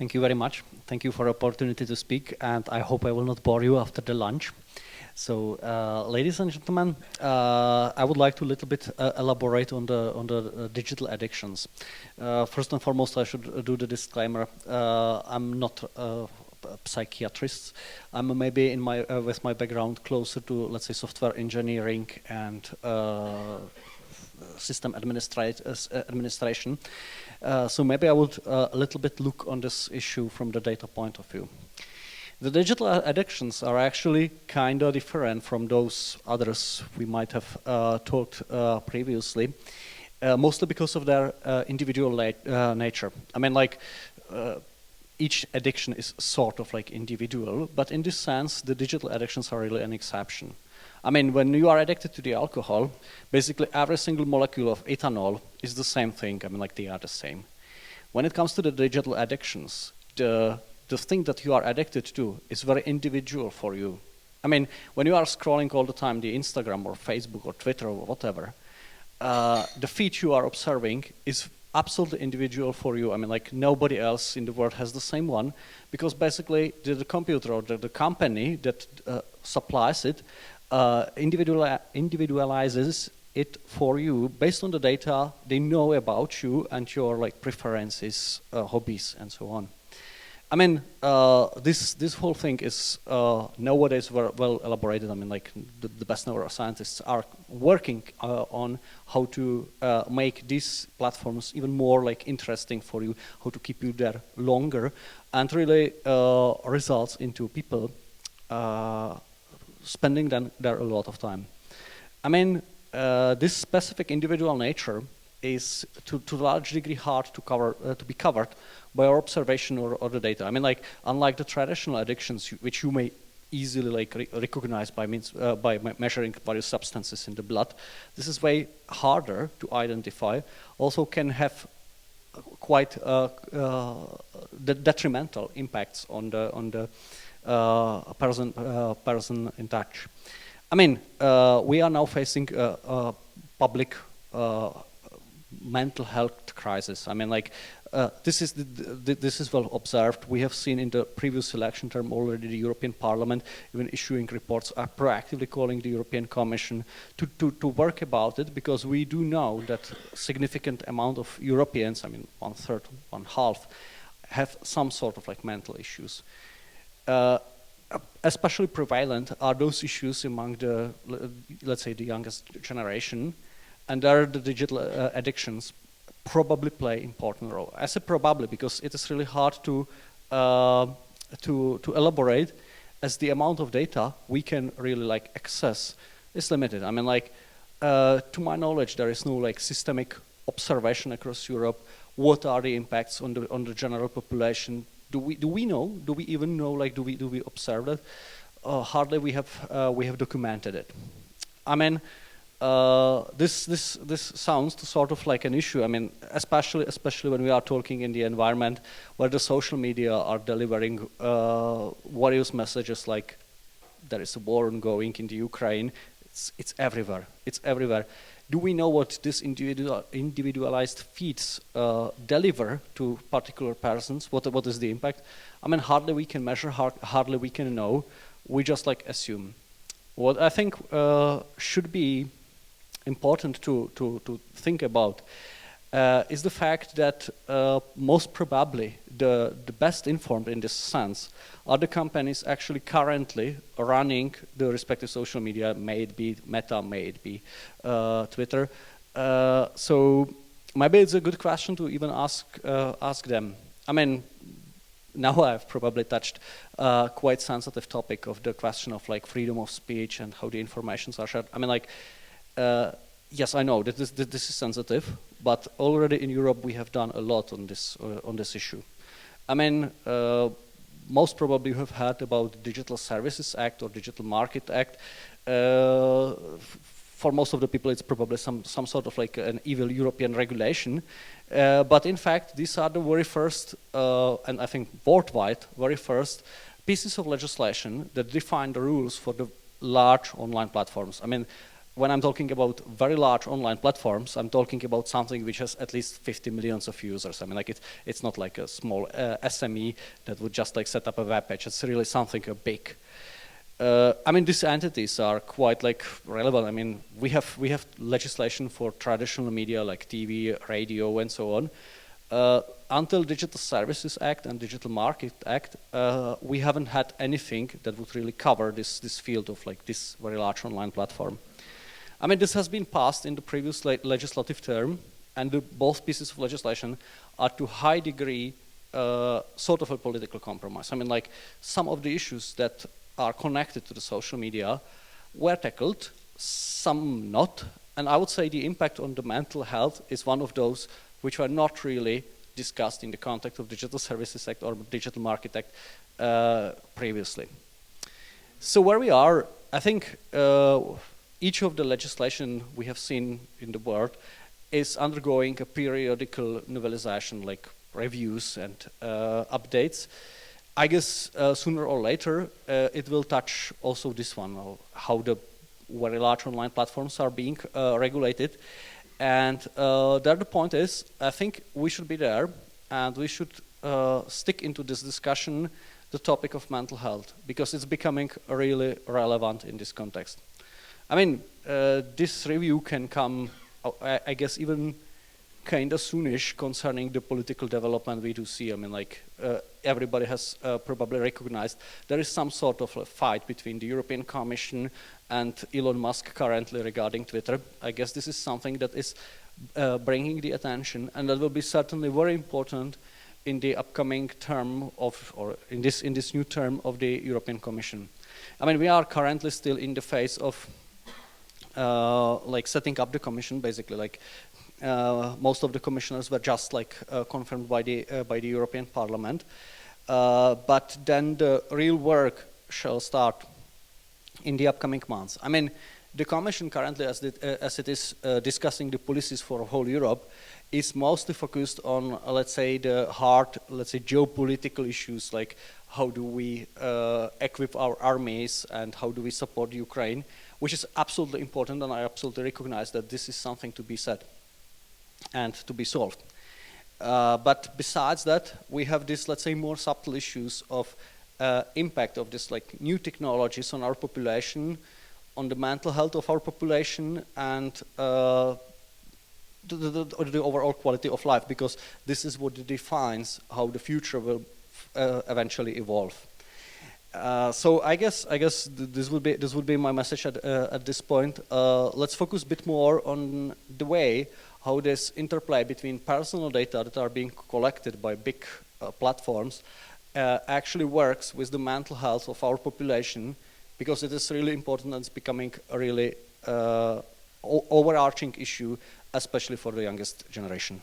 Thank you very much. Thank you for the opportunity to speak, and I hope I will not bore you after the lunch. So, ladies and gentlemen, I would like to a little bit elaborate on the digital addictions. First and foremost, I should do the disclaimer. I'm not a psychiatrist. I'm maybe with my background closer to, let's say, software engineering and system administration. So maybe I would a little bit look on this issue from the data point of view. The digital addictions are actually kind of different from those others we might have talked previously, mostly because of their individual nature. I mean, like, each addiction is sort of like individual, but in this sense, the digital addictions are really an exception. I mean, when you are addicted to the alcohol, basically every single molecule of ethanol is the same thing. I mean, like, they are the same. When it comes to the digital addictions, the thing that you are addicted to is very individual for you. I mean, when you are scrolling all the time the Instagram or Facebook or Twitter or whatever, the feed you are observing is absolutely individual for you. I mean, like, nobody else in the world has the same one, because basically the computer or the company that supplies it individualizes it for you based on the data they know about you and your, like, preferences, hobbies, and so on. I mean, this whole thing is nowadays very well elaborated. I mean, like, the best neuroscientists are working on how to make these platforms even more, like, interesting for you, how to keep you there longer, and really results into people spending there a lot of time. I mean, this specific individual nature is to a large degree hard to be covered by our observation or the data. I mean, like, unlike the traditional addictions, which you may easily, like, recognize by measuring various substances in the blood, this is way harder to identify. Also, can have quite detrimental impacts on the person in touch. I mean, we are now facing a public mental health crisis. I mean, like, this is well observed. We have seen in the previous election term already the European Parliament even issuing reports, are proactively calling the European Commission to work about it, because we do know that significant amount of Europeans, I mean, 1/3, 1/2, have some sort of, like, mental issues. Especially prevalent are those issues among the, let's say, the youngest generation, and there the digital addictions probably play important role. I say probably because it is really hard to elaborate, as the amount of data we can really, like, access is limited. I mean, like, to my knowledge, there is no, like, systemic observation across Europe. What are the impacts on the general population? Do we know? Do we even know? Like, do we observe that? Hardly we have documented it. I mean, this sounds sort of like an issue. I mean, especially when we are talking in the environment where the social media are delivering various messages, like there is a war ongoing in the Ukraine. It's everywhere. It's everywhere. Do we know what these individualized feeds deliver to particular persons? What is the impact? I mean, hardly we can measure, hardly we can know. We just, like, assume. What I think should be important to think about is the fact that most probably the best informed in this sense are the companies actually currently running the respective social media, may it be Meta, may it be Twitter. So maybe it's a good question to even ask them. I mean, now I've probably touched quite sensitive topic of the question of, like, freedom of speech and how the informations are shared. I mean, like, yes, I know that this is sensitive, but already in Europe we have done a lot on this issue. I mean, most probably you have heard about the Digital Services Act or Digital Market Act. For most of the people, it's probably some sort of, like, an evil European regulation. But in fact, these are the very first, and I think worldwide, very first pieces of legislation that define the rules for the large online platforms. I mean, when I'm talking about very large online platforms, I'm talking about something which has at least 50 millions of users. I mean, like it's not like a small SME that would just like set up a web page. It's really something big. I mean, these entities are quite like relevant. I mean, we have legislation for traditional media like TV, radio, and so on. Until Digital Services Act and Digital Market Act, we haven't had anything that would really cover this field of like this very large online platform. I mean, this has been passed in the previous legislative term, and both pieces of legislation are to high degree sort of a political compromise. I mean, like some of the issues that are connected to the social media were tackled, some not, and I would say the impact on the mental health is one of those which were not really discussed in the context of Digital Services Act or Digital Market Act previously. So where we are, I think each of the legislation we have seen in the world is undergoing a periodical novelization, like reviews and updates. I guess sooner or later it will touch also this one, how the very large online platforms are being regulated. And there the point is, I think we should be there and we should stick into this discussion the topic of mental health, because it's becoming really relevant in this context. I mean, this review can come, I guess, even kind of soonish concerning the political development we do see. I mean, like everybody has probably recognized there is some sort of a fight between the European Commission and Elon Musk currently regarding Twitter. I guess this is something that is bringing the attention, and that will be certainly very important in the upcoming term of, or in this new term of the European Commission. I mean, we are currently still in the phase of like setting up the Commission, basically. Like most of the commissioners were just like confirmed by the European Parliament, but then the real work shall start in the upcoming months. I mean, the Commission currently, as it is discussing the policies for whole Europe, is mostly focused on, let's say, the hard, let's say, geopolitical issues, like how do we equip our armies and how do we support Ukraine, which is absolutely important, and I absolutely recognize that this is something to be said and to be solved. But besides that, we have this, let's say, more subtle issues of impact of this like new technologies on our population, on the mental health of our population, and the overall quality of life, because this is what defines how the future will eventually evolve. So I guess this would be my message at this point. Let's focus a bit more on the way how this interplay between personal data that are being collected by big platforms actually works with the mental health of our population, because it is really important and it's becoming a really overarching issue, especially for the youngest generation.